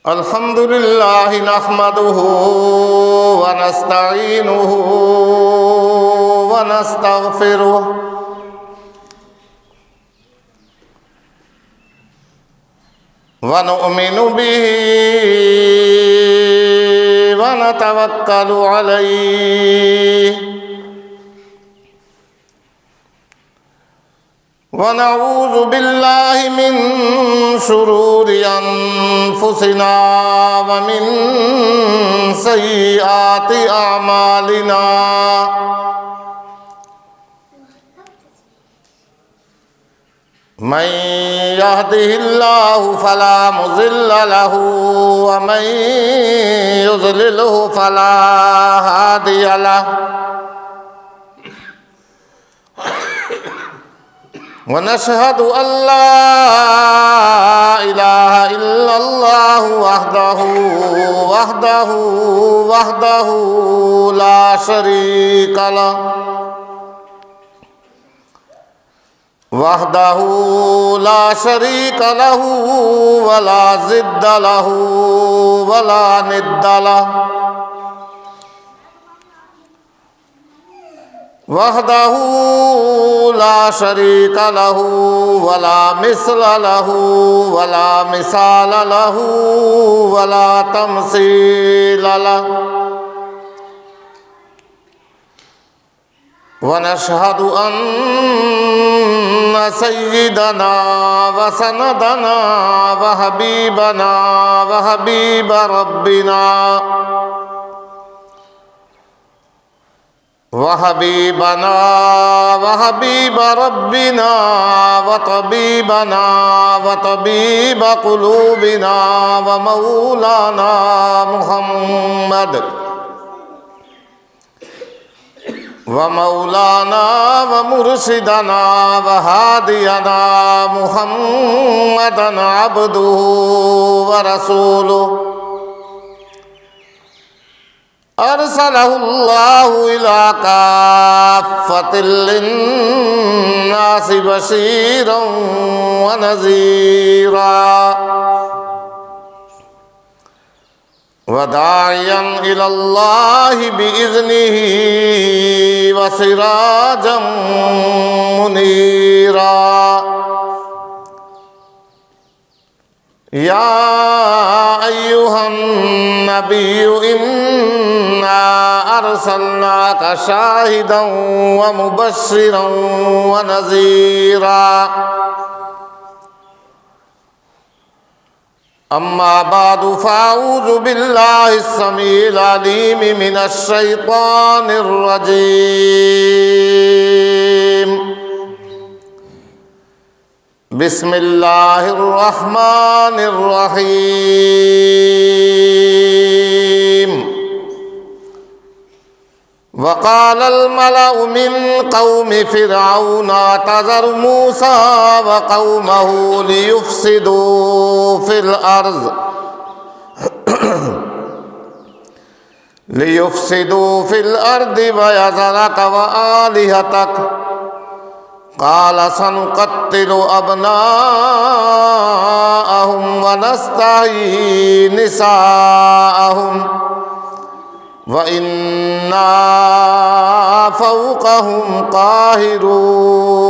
الحمد لله نحمده ونستعينه ونستغفره ونؤمن به ونتوكل عليه ونعوذ بالله من شرور أنفسنا ومن سيئات أعمالنا من يهده الله فلا مضل له ومن يضلله فلا هادي له ونشهد أن لا إله إلا الله وحده لا شريك له ولا ضد له ولا ند له وحده لا شريك له ولا مثل له ولا مثال له ولا تمثيل له ونشهد أن سيدنا وسندنا وحبيب ربنا وطبيب قلوبنا ومولانا محمد ومرشدنا وهادينا محمدا عبده ورسوله أرسله الله إلى كافة للناس بشيرا ونذيرا وداعيا إلى الله بإذنه وسراجا منيرا يا أيها النبي إنا أرسلناك شاهدا ومبشرا ونذيرا أما بعد فأعوذ بالله السميع العليم من الشيطان الرجيم بسم الله الرحمن الرحيم وقال الملأ من قوم فرعون أتذر موسى وقومه ليفسدوا في الأرض ويذرك وآلهتك قال سنقتل أبناءهم ونستحيي نساءهم وإنا فوقهم قاهرون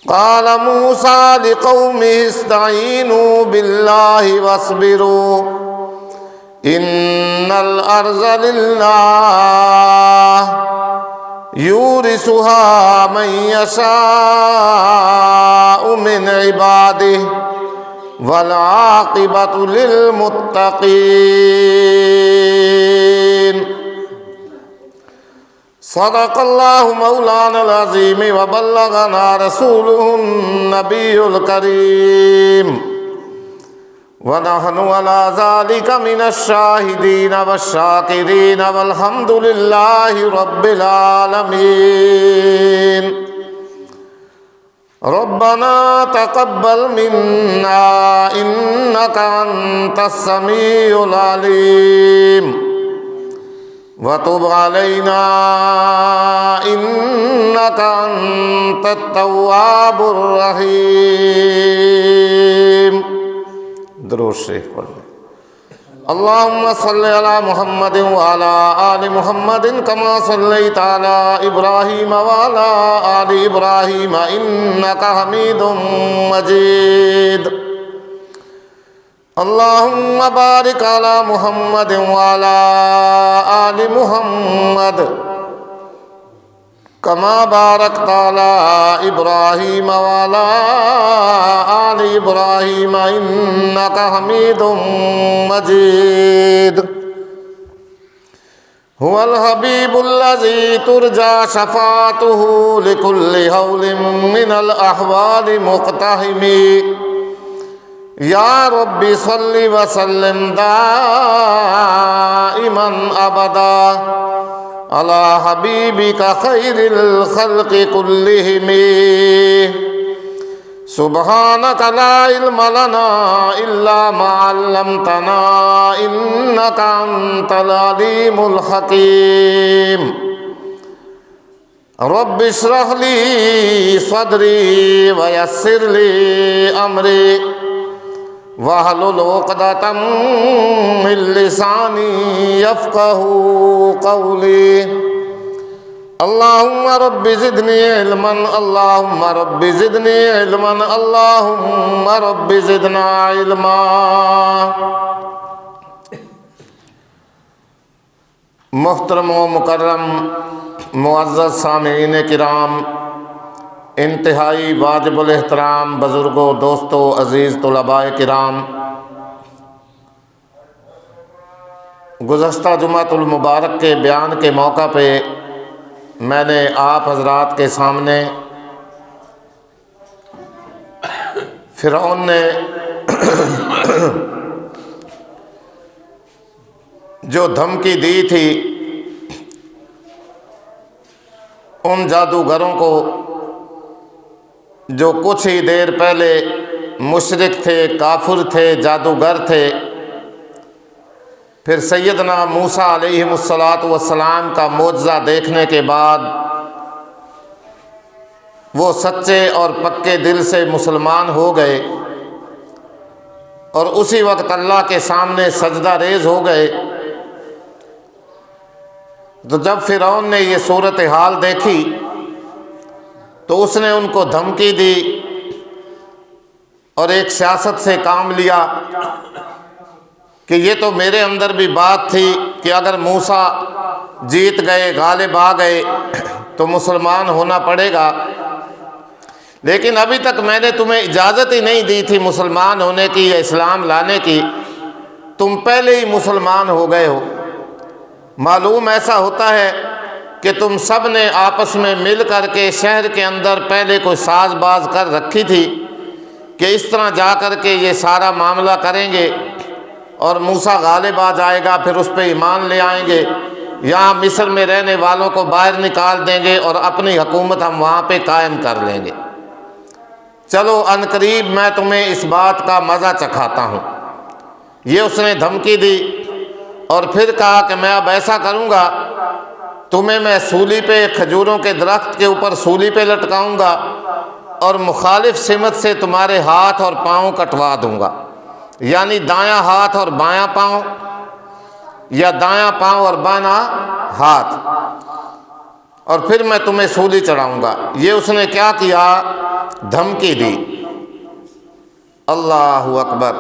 قال موسى لقومه استعينوا بالله واصبروا إن الأرض لله يورثها من يشاء من عباده والعاقبة للمتقين صدق الله مولانا العظيم وبلغنا رسوله النبي الكريم ونحن على ذلك من الشاهدين والشاكرين والحمد لله رب العالمين ربنا تقبل منا إنك أنت السميع العليم وتب علينا إنك إنك أنت التواب الرحيم. درود شریف پڑھ لیں. اللهم صل على محمد وعلى آل محمد كما صليت على إبراهيم وعلى آل إبراهيم إنك حميد مجيد. اللهم بارك على محمد وعلى آل محمد كما باركت على إبراهيم وعلى آل إبراهيم إنك حميد مجيد. هو الحبيب الذي ترجى شفاعته لكل هول من الأحوال مقتحم. يا رب صل وسلم دائما أبدا على حبيبك خير الخلق كلهم. سبحانك لا علم لنا إلا ما علمتنا إنك أنت العليم الحكيم. رب اشرح لي صدري ويسر لي أمري واحلل عقدة من لساني يفقهوا قولي. اللهم رب زدني علما اللهم رب زدني علما اللهم رب زدنا علما. محترم و مکرم معزز سامعین کرام، انتہائی واجب الاحترام بزرگوں، دوستوں، عزیز طلباء کرام، گزشتہ جمعۃ المبارک کے بیان کے موقع پہ میں نے آپ حضرات کے سامنے فرعون نے جو دھمکی دی تھی ان جادوگروں کو جو کچھ ہی دیر پہلے مشرک تھے، کافر تھے، جادوگر تھے، پھر سیدنا موسیٰ علیہ السلام کا معجزہ دیکھنے کے بعد وہ سچے اور پکے دل سے مسلمان ہو گئے اور اسی وقت اللہ کے سامنے سجدہ ریز ہو گئے. تو جب فرعون نے یہ صورتحال دیکھی تو اس نے ان کو دھمکی دی اور ایک سیاست سے کام لیا کہ یہ تو میرے اندر بھی بات تھی کہ اگر موسیٰ جیت گئے، غالب آ گئے تو مسلمان ہونا پڑے گا، لیکن ابھی تک میں نے تمہیں اجازت ہی نہیں دی تھی مسلمان ہونے کی یا اسلام لانے کی، تم پہلے ہی مسلمان ہو گئے ہو. معلوم ایسا ہوتا ہے کہ تم سب نے آپس میں مل کر کے شہر کے اندر پہلے کوئی ساز باز کر رکھی تھی کہ اس طرح جا کر کے یہ سارا معاملہ کریں گے اور موسیٰ غالب آ جائے گا، پھر اس پہ ایمان لے آئیں گے، یہاں مصر میں رہنے والوں کو باہر نکال دیں گے اور اپنی حکومت ہم وہاں پہ قائم کر لیں گے. چلو عنقریب میں تمہیں اس بات کا مزہ چکھاتا ہوں. یہ اس نے دھمکی دی اور پھر کہا کہ میں اب ایسا کروں گا، تمہیں میں سولی پہ، کھجوروں کے درخت کے اوپر سولی پہ لٹکاؤں گا اور مخالف سمت سے تمہارے ہاتھ اور پاؤں کٹوا دوں گا، یعنی دایاں ہاتھ اور بایاں پاؤں یا دایاں پاؤں اور بایاں ہاتھ، اور پھر میں تمہیں سولی چڑھاؤں گا. یہ اس نے کیا کیا؟ دھمکی دی. اللہ اکبر.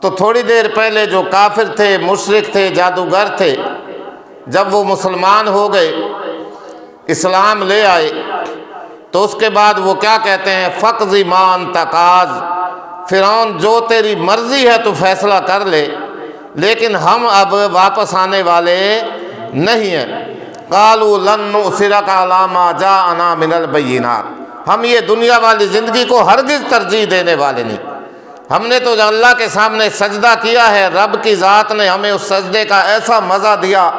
تو تھوڑی دیر پہلے جو کافر تھے، مشرک تھے، جادوگر تھے، جب وہ مسلمان ہو گئے، اسلام لے آئے، تو اس کے بعد وہ کیا کہتے ہیں؟ فَقْضِ مَا أَنْتَ قَاضٍ. فرعون جو تیری مرضی ہے تو فیصلہ کر لے، لیکن ہم اب واپس آنے والے نہیں ہیں. قَالُوا لَن نُؤْثِرَكَ عَلَىٰ مَا جَاءَنَا مِنَ الْبَيِّنَاتِ. ہم یہ دنیا والی زندگی کو ہرگز ترجیح دینے والے نہیں. ہم نے تو اللہ کے سامنے سجدہ کیا ہے، رب کی ذات نے ہمیں اس سجدے کا ایسا مزہ دیا،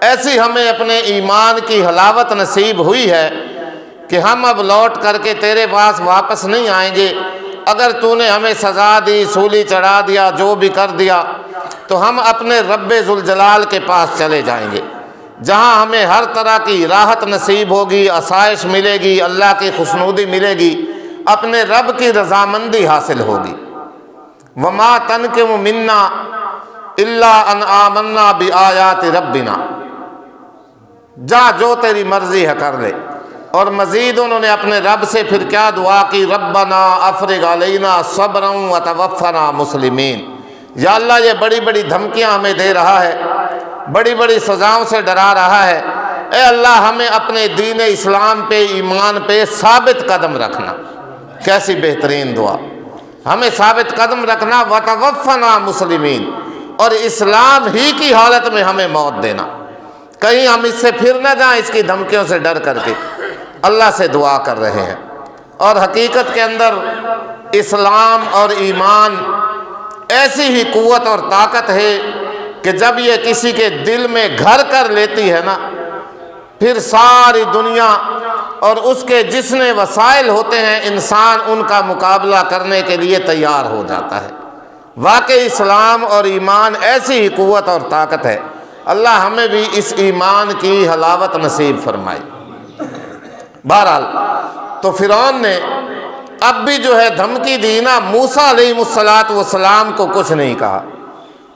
ایسی ہمیں اپنے ایمان کی حلاوت نصیب ہوئی ہے کہ ہم اب لوٹ کر کے تیرے پاس واپس نہیں آئیں گے. اگر تو نے ہمیں سزا دی، سولی چڑھا دیا، جو بھی کر دیا، تو ہم اپنے رب ذوالجلال کے پاس چلے جائیں گے. جہاں ہمیں ہر طرح کی راحت نصیب ہوگی، آسائش ملے گی، اللہ کی خوشنودی ملے گی، اپنے رب کی رضامندی حاصل ہوگی۔ وما تنقم منا الا ان آمنا بآیات ربنا، جا جو تیری مرضی ہے کر لے۔ اور مزید انہوں نے اپنے رب سے پھر کیا دعا کی، ربنا افرغ علینا صبرا وتوفنا مسلمین، یا اللہ یہ بڑی بڑی دھمکیاں ہمیں دے رہا ہے، بڑی بڑی سزاؤں سے ڈرا رہا ہے، اے اللہ ہمیں اپنے دین اسلام پہ، ایمان پہ ثابت قدم رکھنا۔ کیسی بہترین دعا، ہمیں ثابت قدم رکھنا، وتوفنا مسلمین، اور اسلام ہی کی حالت میں ہمیں موت دینا، کہیں ہم اس سے پھر نہ جائیں، اس کی دھمکیوں سے ڈر کر کے اللہ سے دعا کر رہے ہیں۔ اور حقیقت کے اندر اسلام اور ایمان ایسی ہی قوت اور طاقت ہے کہ جب یہ کسی کے دل میں گھر کر لیتی ہے نا، پھر ساری دنیا اور اس کے جتنے وسائل ہوتے ہیں، انسان ان کا مقابلہ کرنے کے لیے تیار ہو جاتا ہے۔ واقعی اسلام اور ایمان ایسی ہی قوت اور طاقت ہے۔ اللہ ہمیں بھی اس ایمان کی حلاوت نصیب فرمائے۔ بہرحال تو فرعون نے اب بھی جو ہے دھمکی دی نا، موسیٰ علیہ السلام کو کچھ نہیں کہا،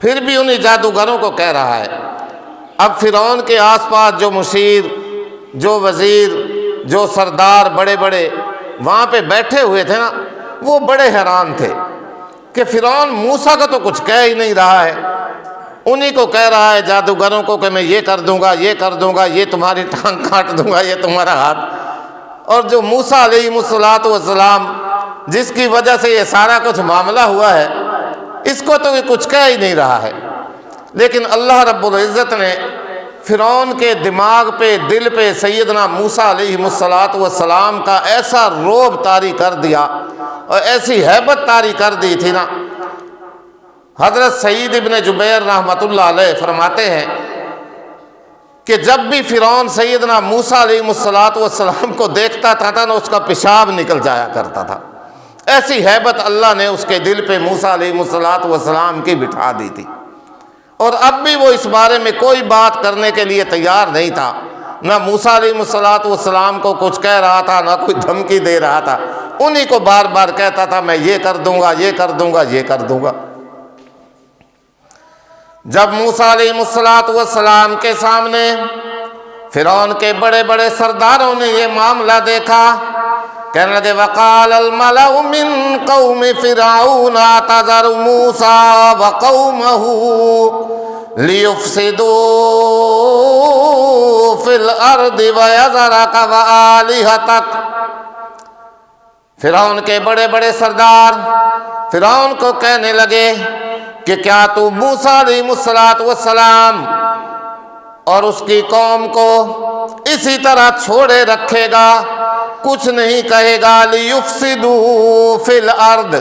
پھر بھی انہیں جادوگروں کو کہہ رہا ہے۔ اب فرعون کے آس پاس جو مشیر، جو وزیر، جو سردار بڑے بڑے وہاں پہ بیٹھے ہوئے تھے نا، وہ بڑے حیران تھے کہ فرعون موسیٰ کا تو کچھ کہہ ہی نہیں رہا ہے، انہی کو کہہ رہا ہے جادوگروں کو کہ میں یہ کر دوں گا، یہ کر دوں گا، یہ تمہاری ٹانگ کاٹ دوں گا، یہ تمہارا ہاتھ۔ اور جو موسیٰ علیہ السلام جس کی وجہ سے یہ سارا کچھ معاملہ ہوا ہے، اس کو تو یہ کچھ کہہ ہی نہیں رہا ہے۔ لیکن اللہ رب العزت نے فرعون کے دماغ پہ، دل پہ سیدنا موسیٰ علیہ السلام کا ایسا رعب طاری کر دیا اور ایسی ہیبت طاری کر دی تھی نا۔ حضرت سعید ابن جبیر رحمۃ اللہ علیہ فرماتے ہیں کہ جب بھی فرعون سیدنا موسیٰ علیہ السلام کو دیکھتا تھا نا، اس کا پیشاب نکل جایا کرتا تھا، ایسی ہیبت اللہ نے اس کے دل پہ موسیٰ علیہ السلام کی بٹھا دی تھی۔ اور اب بھی وہ اس بارے میں کوئی بات کرنے کے لیے تیار نہیں تھا، نہ موسیٰ علیہ السلام کو کچھ کہہ رہا تھا، نہ کوئی دھمکی دے رہا تھا، انہی کو بار بار کہتا تھا میں یہ کر دوں گا، یہ کر دوں گا، یہ کر دوں گا۔ جب موسیٰ علیہ السلام کے سامنے فرعون کے بڑے بڑے سرداروں نے یہ معاملہ دیکھا، کہنے لگے وقال الملأ من قوم فرعون اعتذر موسیٰ وقومہ لیفسدوا فی الارض ویذرک وآلہتک۔ فرعون کے بڑے بڑے سردار فرعون کو کہنے لگے کہ کیا تو موسیٰ علیہ السلام اور اس کی قوم کو اسی طرح چھوڑے رکھے گا، کچھ نہیں کہے گا، لیفسدوا فی الارض،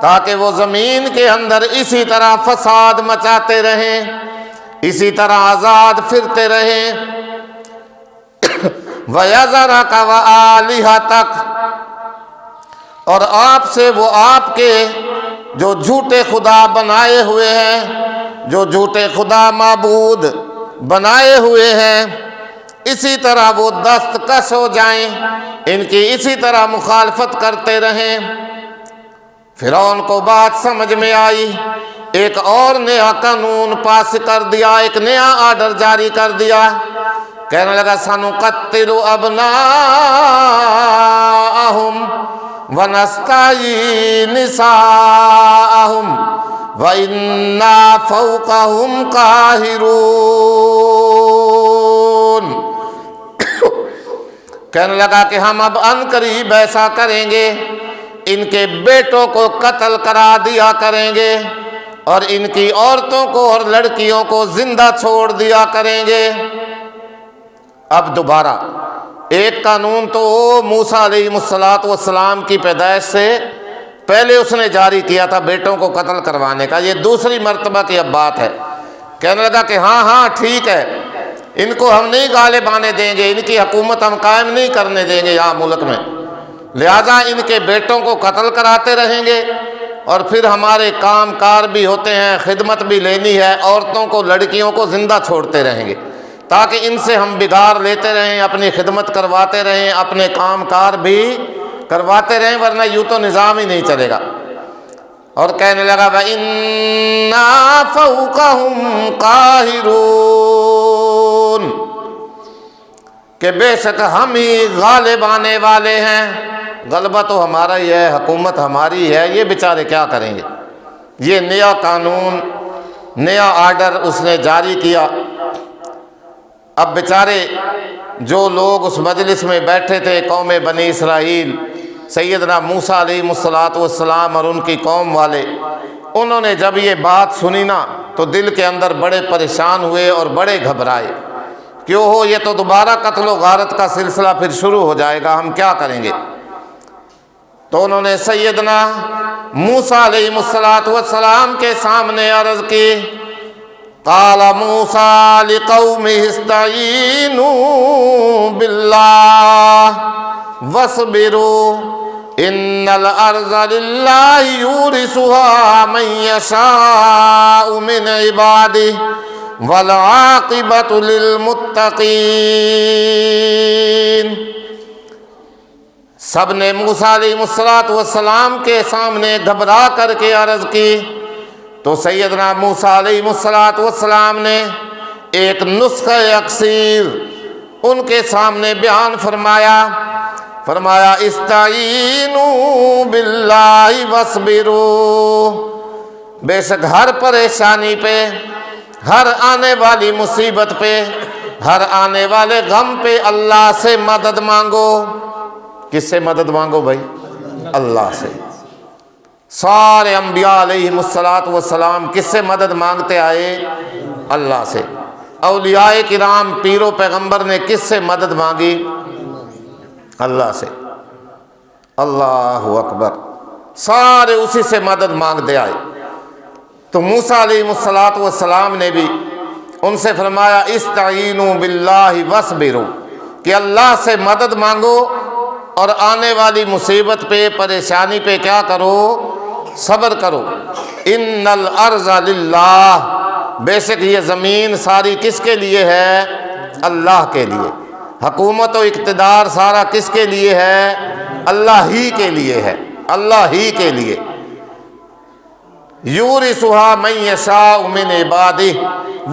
تاکہ وہ زمین کے اندر اسی طرح فساد مچاتے رہیں، اسی طرح آزاد پھرتے رہیں، وَيَذَرَكَ وَآلِهَتَكَ، اور آپ سے وہ آپ کے جو جھوٹے خدا بنائے ہوئے ہیں، جو جھوٹے خدا معبود بنائے ہوئے ہیں، اسی طرح وہ دستکش ہو جائیں، ان کی اسی طرح مخالفت کرتے رہیں۔ فرعون کو بات سمجھ میں آئی، ایک اور نیا قانون پاس کر دیا، ایک نیا آرڈر جاری کر دیا، کہنے لگا سنقتل ابناءہم ونستحیی نساءہم وَإِنَّا فَوْقَهُمْ قَاہِرُونَ۔ کہنے لگا کہ ہم اب عنقریب ایسا کریں گے، ان کے بیٹوں کو قتل کرا دیا کریں گے، اور ان کی عورتوں کو اور لڑکیوں کو زندہ چھوڑ دیا کریں گے۔ اب دوبارہ ایک قانون تو موسیٰ علیہ السلام کی پیدائش سے پہلے اس نے جاری کیا تھا بیٹوں کو قتل کروانے کا، یہ دوسری مرتبہ کی اب بات ہے۔ کہنے لگا کہ ہاں ٹھیک ہے، ان کو ہم نہیں غالب آنے دیں گے، ان کی حکومت ہم قائم نہیں کرنے دیں گے یہاں ملک میں، لہٰذا ان کے بیٹوں کو قتل کراتے رہیں گے، اور پھر ہمارے کام کار بھی ہوتے ہیں، خدمت بھی لینی ہے، عورتوں کو لڑکیوں کو زندہ چھوڑتے رہیں گے۔ تاکہ ان سے ہم بگاڑ لیتے رہیں، اپنی خدمت کرواتے رہیں، اپنے کام کار بھی کرواتے رہیں، ورنہ یوں تو نظام ہی نہیں چلے گا۔ اور کہنے لگا وَإِنَّا فَوْقَهُمْ قَاهِرُونَ، کہ بے شک ہم ہی غالب آنے والے ہیں، غلبہ تو ہمارا ہی ہے، حکومت ہماری ہے، یہ بیچارے کیا کریں گے۔ یہ نیا قانون، نیا آرڈر اس نے جاری کیا۔ اب بیچارے جو لوگ اس مجلس میں بیٹھے تھے قوم بنی اسرائیل، سیدنا موسیٰ علیہ السلام اور ان کی قوم والے، انہوں نے جب یہ بات سنی نا تو دل کے اندر بڑے پریشان ہوئے اور بڑے گھبرائے، کیوں ہو یہ تو دوبارہ قتل و غارت کا سلسلہ پھر شروع ہو جائے گا، ہم کیا کریں گے۔ تو انہوں نے سیدنا موسیٰ علیہ السلام کے سامنے عرض کی، قال موسیٰ لقومہ استعینوا باللہ واصبروا ان الارض للہ یورثها من یشاء من عبادہ والعاقبۃ للمتقین۔ سب نے موسیٰ علیہ السلام کے سامنے گھبرا کر کے عرض کی، تو سیدنا موسیٰ علیہ السلام نے ایک نسخہ اکسیر ان کے سامنے بیان فرمایا استعینوا باللہ واصبروا، بے شک ہر پریشانی پہ، ہر آنے والی مصیبت پہ، ہر آنے والے غم پہ اللہ سے مدد مانگو۔ کس سے مدد مانگو بھائی؟ اللہ سے۔ سارے انبیاء علیہ السلام کس سے مدد مانگتے آئے؟ اللہ سے۔ اولیاء کرام پیر و پیغمبر نے کس سے مدد مانگی؟ اللہ سے۔ اللہ اکبر، سارے اسی سے مدد مانگتے آئے۔ تو موسیٰ علیہ السلام نے بھی ان سے فرمایا استعینوا باللہ واصبروا، کہ اللہ سے مدد مانگو اور آنے والی مصیبت پہ، پریشانی پہ کیا کرو؟ صبر کرو۔ ان الارض للہ، بے شک یہ زمین ساری کس کے لیے ہے؟ اللہ کے لیے۔ حکومت و اقتدار سارا کس کے لیے ہے؟ اللہ ہی کے لیے ہے، اللہ ہی کے لیے۔ یورثها من یشاء من عبادہ،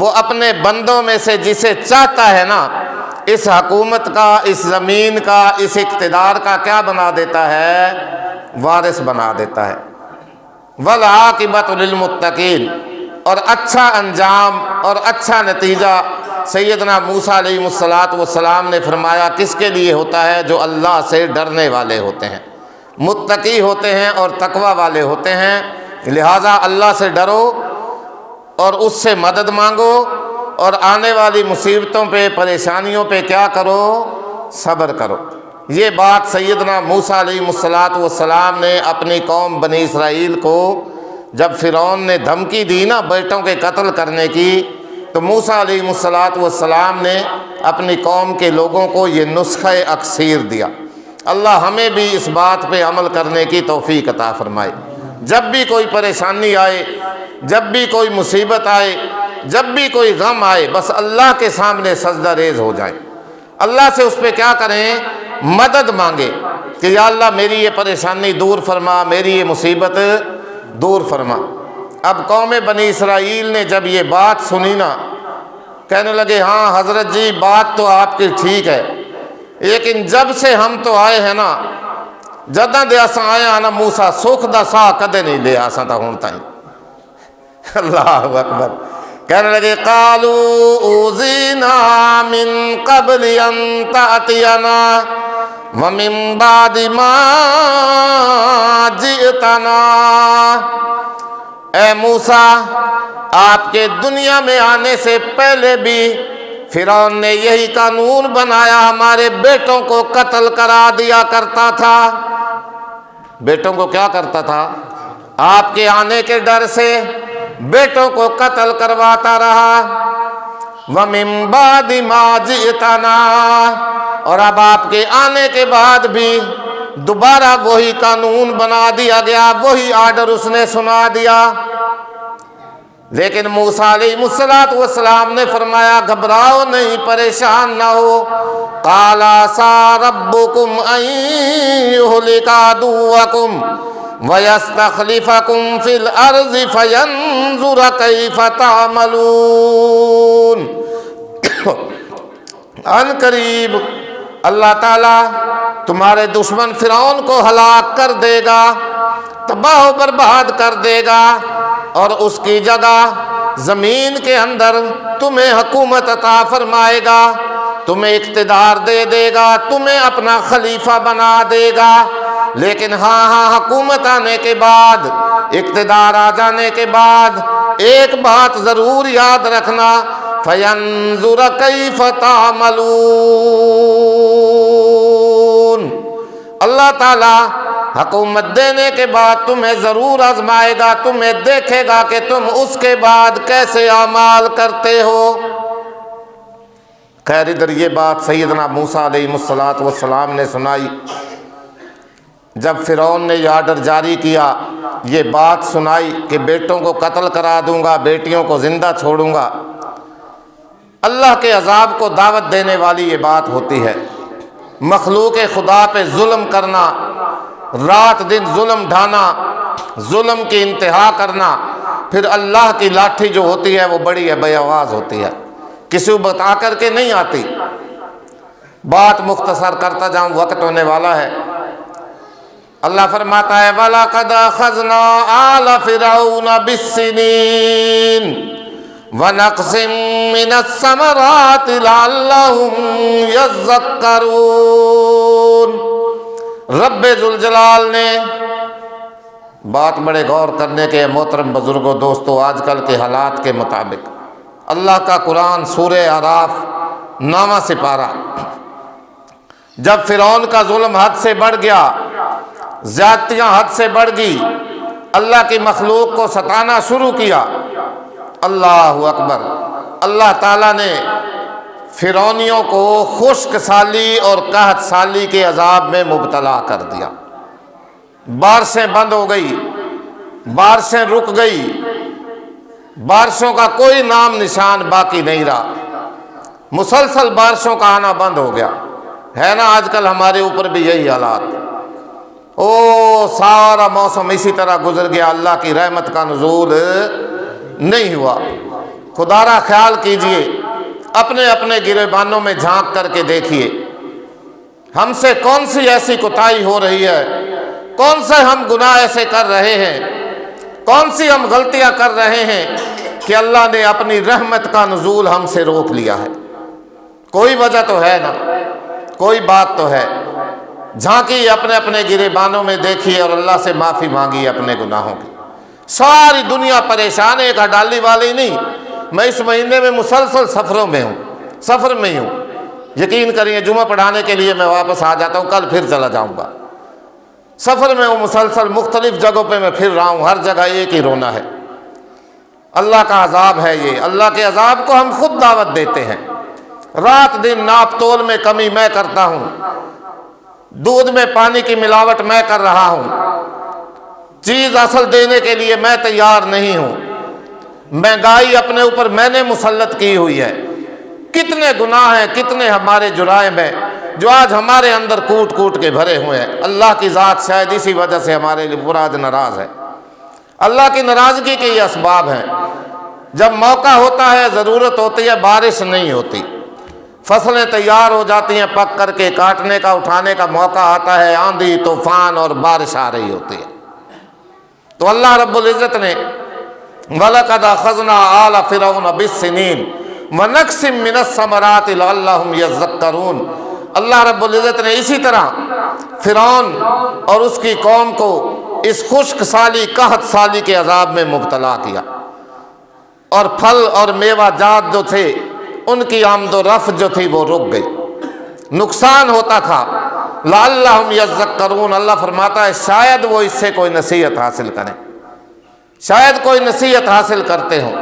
وہ اپنے بندوں میں سے جسے چاہتا ہے نا، اس حکومت کا، اس زمین کا، اس اقتدار کا کیا بنا دیتا ہے؟ وارث بنا دیتا ہے۔ والعاقبۃ للمتقین، اور اچھا انجام اور اچھا نتیجہ سیدنا موسیٰ علیہ السلام نے فرمایا کس کے لیے ہوتا ہے؟ جو اللہ سے ڈرنے والے ہوتے ہیں، متقی ہوتے ہیں اور تقوی والے ہوتے ہیں۔ لہٰذا اللہ سے ڈرو اور اس سے مدد مانگو، اور آنے والی مصیبتوں پہ، پریشانیوں پہ کیا کرو؟ صبر کرو۔ یہ بات سیدنا موسیٰ علیہ السلام نے اپنی قوم بنی اسرائیل کو جب فرعون نے دھمکی دی نا بیٹوں کے قتل کرنے کی، تو موسیٰ علیہ السلام نے اپنی قوم کے لوگوں کو یہ نسخہ اکسیر دیا۔ اللہ ہمیں بھی اس بات پہ عمل کرنے کی توفیق عطا فرمائے۔ جب بھی کوئی پریشانی آئے، جب بھی کوئی مصیبت آئے، جب بھی کوئی غم آئے، بس اللہ کے سامنے سجدہ ریز ہو جائیں، اللہ سے اس پہ کیا کریں؟ مدد مانگے کہ یا اللہ میری یہ پریشانی دور فرما، میری یہ مصیبت دور فرما۔ اب قوم بنی اسرائیل نے جب یہ بات سنی نا، کہنے لگے ہاں حضرت جی بات تو آپ کی ٹھیک ہے، لیکن جب سے ہم تو آئے ہیں نا، جداں دے اساں آئے ہیں نا موسیٰ، سکھ دا سا کدے نہیں لے آساں تا ہون تائیں۔ اللہ اکبر۔ کہنے لگے قالوا اوذینا من قبل ان تأتینا ومن بعد ما جئتنا، اے موسیٰ آپ کے دنیا میں آنے سے پہلے بھی فرعون نے یہی قانون بنایا، ہمارے بیٹوں کو قتل کرا دیا کرتا تھا۔ بیٹوں کو کیا کرتا تھا؟ آپ کے آنے کے ڈر سے بیٹوں کو قتل کرواتا رہا۔ وَمِن بَعْدِ مَا جِئْتَنَا، اور اب آپ کے آنے کے بعد بھی دوبارہ وہی قانون بنا دیا گیا، وہی آرڈر اس نے سنا دیا۔ لیکن موسیٰ علیہ نے فرمایا گھبراؤ نہیں، پریشان نہ ہو. قال عسى ربكم ان يهلك عدوكم ويستخلفكم في الارض فينظر كيف تعملون. ان قریب اللہ تعالیٰ تمہارے دشمن فرعون کو ہلاک کر دے گا، تباہ و برباد کر دے گا، اور اس کی جگہ زمین کے اندر تمہیں حکومت عطا فرمائے گا، تمہیں اقتدار دے دے گا، تمہیں اپنا خلیفہ بنا دے گا. لیکن ہاں حکومت آنے کے بعد، اقتدار آ جانے کے بعد ایک بات ضرور یاد رکھنا، فَيَنْظُرَ كَيْفَ تَعْمَلُونَ. اللہ تعالیٰ حکومت دینے کے بعد تمہیں ضرور آزمائے گا، تمہیں دیکھے گا کہ تم اس کے بعد کیسے اعمال کرتے ہو. خیر ادھر یہ بات سیدنا موسیٰ علیہ السلام نے سنائی. جب فرعون نے یہ آرڈر جاری کیا، یہ بات سنائی کہ بیٹوں کو قتل کرا دوں گا، بیٹیوں کو زندہ چھوڑوں گا. اللہ کے عذاب کو دعوت دینے والی یہ بات ہوتی ہے. مخلوق خدا پہ ظلم کرنا، رات دن ظلم ڈھانا، ظلم کی انتہا کرنا، پھر اللہ کی لاٹھی جو ہوتی ہے وہ بڑی ہے، بے آواز ہوتی ہے، کسی کو بتا کر کے نہیں آتی. بات مختصر کرتا جاؤں، وقت ہونے والا ہے. اللہ فرماتا ہے وَلَقَدْ أَخَذْنَا آلَ فِرْعَوْنَ بِالسِّنِينَ وَنَقْصٍ مِّنَ الثَّمَرَاتِ لَعَلَّهُمْ يَذَّكَّرُونَ. رب ذوالجلال نے بات بڑے غور کرنے کے محترم بزرگوں، دوستوں، آج کل کے حالات کے مطابق اللہ کا قرآن سورہ اعراف 9واں سپارہ، جب فرعون کا ظلم حد سے بڑھ گیا، زیادتیاں حد سے بڑھ گئی، اللہ کی مخلوق کو ستانا شروع کیا، اللہ اکبر، اللہ تعالیٰ نے فرعونیوں کو خشک سالی اور قحط سالی کے عذاب میں مبتلا کر دیا. بارشیں بند ہو گئی، بارشیں رک گئی، بارشوں کا کوئی نام نشان باقی نہیں رہا، مسلسل بارشوں کا آنا بند ہو گیا. ہے نا آج کل ہمارے اوپر بھی یہی حالات. سارا موسم اسی طرح گزر گیا، اللہ کی رحمت کا نزول نہیں ہوا. خدا را خیال کیجئے، اپنے اپنے گریبانوں میں جھانک کر کے دیکھیے، ہم سے کون سی ایسی کوتاہی ہو رہی ہے، کون سے ہم گناہ ایسے کر رہے ہیں، کون سی ہم غلطیاں کر رہے ہیں کہ اللہ نے اپنی رحمت کا نزول ہم سے روک لیا ہے. کوئی وجہ تو ہے نا، کوئی بات تو ہے. جھانکی اپنے اپنے گریبانوں میں دیکھیے اور اللہ سے معافی مانگی اپنے گناہوں کی. ساری دنیا پریشان ہے، ایک ہڈالی والی نہیں. میں اس مہینے میں مسلسل سفر میں ہوں. یقین کریے جمعہ پڑھانے کے لیے میں واپس آ جاتا ہوں، کل پھر چلا جاؤں گا. سفر میں ہوں، مسلسل مختلف جگہوں پہ میں پھر رہا ہوں، ہر جگہ ایک ہی رونا ہے. اللہ کا عذاب ہے یہ. اللہ کے عذاب کو ہم خود دعوت دیتے ہیں. رات دن ناپ تول میں کمی میں کرتا ہوں، دودھ میں پانی کی ملاوٹ میں کر رہا ہوں، چیز اصل دینے کے لیے میں تیار نہیں ہوں. مہنگائی اپنے اوپر میں نے مسلط کی ہوئی ہے. کتنے گناہ ہیں، کتنے ہمارے جرائم ہیں جو آج ہمارے اندر کوٹ کوٹ کے بھرے ہوئے ہیں. اللہ کی ذات شاید اسی وجہ سے ہمارے لیے برا ناراض ہے. اللہ کی ناراضگی کے یہ اسباب ہیں. جب موقع ہوتا ہے، ضرورت ہوتی ہے، بارش نہیں ہوتی، فصلیں تیار ہو جاتی ہیں پک کر کے، کاٹنے کا اٹھانے کا موقع آتا ہے، آندھی طوفان اور بارش آ رہی ہوتی ہے. تو اللہ رب العزت نے وَلَقَدْ أَخَذْنَا آلَ فِرْعَوْنَ بِالسِّنِينَ وَنَقْصٍ مِّنَ الثَّمَرَاتِ لَعَلَّهُمْ يَذَّكَّرُونَ. اللہ رب العزت نے اسی طرح فرعون اور اس کی قوم کو اس خشک سالی قحط سالی کے عذاب میں مبتلا کیا، اور پھل اور میوہ جات جو تھے ان کی آمد و رفت جو تھی وہ رک گئی، نقصان ہوتا تھا. لعلہم یذکرون. اللہ فرماتا ہے شاید وہ اس سے کوئی نصیحت حاصل کریں، شاید کوئی نصیحت حاصل کرتے ہوں.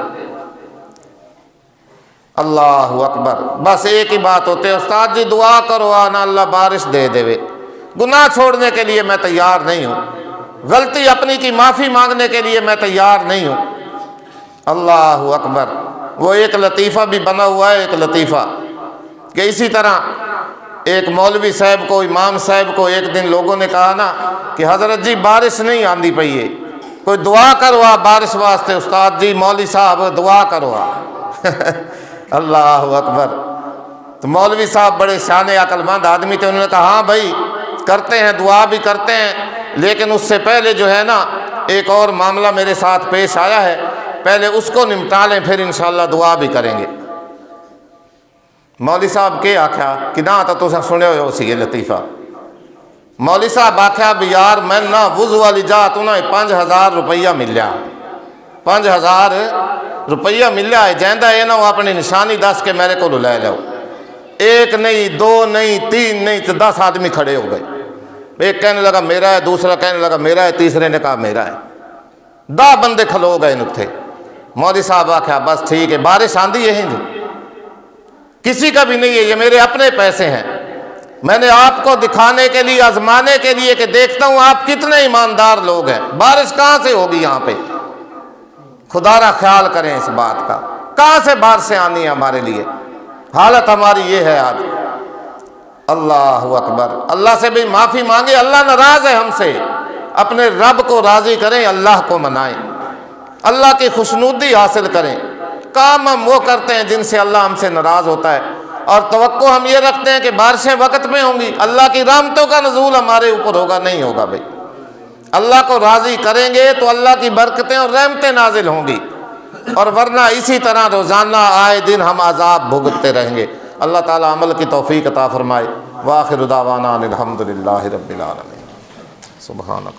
اللہ اکبر. بس ایک ہی بات ہوتی ہے، استاد جی دعا کرو آنا اللہ بارش دے دے. گناہ چھوڑنے کے لیے میں تیار نہیں ہوں، غلطی اپنی کی معافی مانگنے کے لیے میں تیار نہیں ہوں. اللہ اکبر۔ وہ ایک لطیفہ بھی بنا ہوا ہے، ایک لطیفہ کہ اسی طرح ایک مولوی صاحب کو، امام صاحب کو ایک دن لوگوں نے کہا نا کہ حضرت جی بارش نہیں آندی پئی ہے، کوئی دعا کرو آپ بارش واسطے۔ استاد جی مولوی صاحب دعا کرو آپ اللہ اکبر۔ تو مولوی صاحب بڑے شان عقل مند آدمی تھے، انہوں نے کہا ہاں بھائی کرتے ہیں، دعا بھی کرتے ہیں، لیکن اس سے پہلے جو ہے نا ایک اور معاملہ میرے ساتھ پیش آیا ہے، پہلے اس کو نمٹا لیں پھر انشاءاللہ دعا بھی کریں گے۔ مولوی صاحب کے آکھیا کہ نہ تو تساں سنے ہوئے ہو سی یہ لطیفہ۔ مولوی صاحب آکھیا بھی یار میں نہ وضو والی جا تو نہ 5000 روپیہ ملیا، 5000 روپیہ ملیا ہے، جیندہ ہے نا وہ اپنی نشانی دس کے میرے کو لے لو۔ ایک نہیں، دو نہیں، تین نہیں، تو 10 آدمی کھڑے ہو گئے۔ ایک کہنے لگا میرا ہے، دوسرا کہنے لگا میرا ہے، تیسرے نے کہا میرا ہے، 10 بندے کھلو گئے نتھے۔ مولوی صاحب آکھیا بس ٹھیک ہے، بارش آندھی ہے جی، کسی کا بھی نہیں ہے، یہ میرے اپنے پیسے ہیں، میں نے آپ کو دکھانے کے لیے، آزمانے کے لیے کہ دیکھتا ہوں آپ کتنے ایماندار لوگ ہیں، بارش کہاں سے ہوگی یہاں پہ؟ خدا را خیال کریں اس بات کا، کہاں سے بارشیں آنی ہیں ہمارے لیے؟ حالت ہماری یہ ہے آج۔ اللہ اکبر۔ اللہ سے بھی معافی مانگے، اللہ ناراض ہے ہم سے، اپنے رب کو راضی کریں، اللہ کو منائیں، اللہ کی خوشنودی حاصل کریں۔ کام ہم وہ کرتے ہیں جن سے اللہ ہم سے ناراض ہوتا ہے، اور توقع ہم یہ رکھتے ہیں کہ بارشیں وقت میں ہوں گی، اللہ کی رحمتوں کا نزول ہمارے اوپر ہوگا، نہیں ہوگا بھائی۔ اللہ کو راضی کریں گے تو اللہ کی برکتیں اور رحمتیں نازل ہوں گی، اور ورنہ اسی طرح روزانہ آئے دن ہم عذاب بھگتتے رہیں گے۔ اللہ تعالیٰ عمل کی توفیق عطا فرمائے۔ وآخر دعوانا الحمدللہ رب العالمین۔ سبحانک۔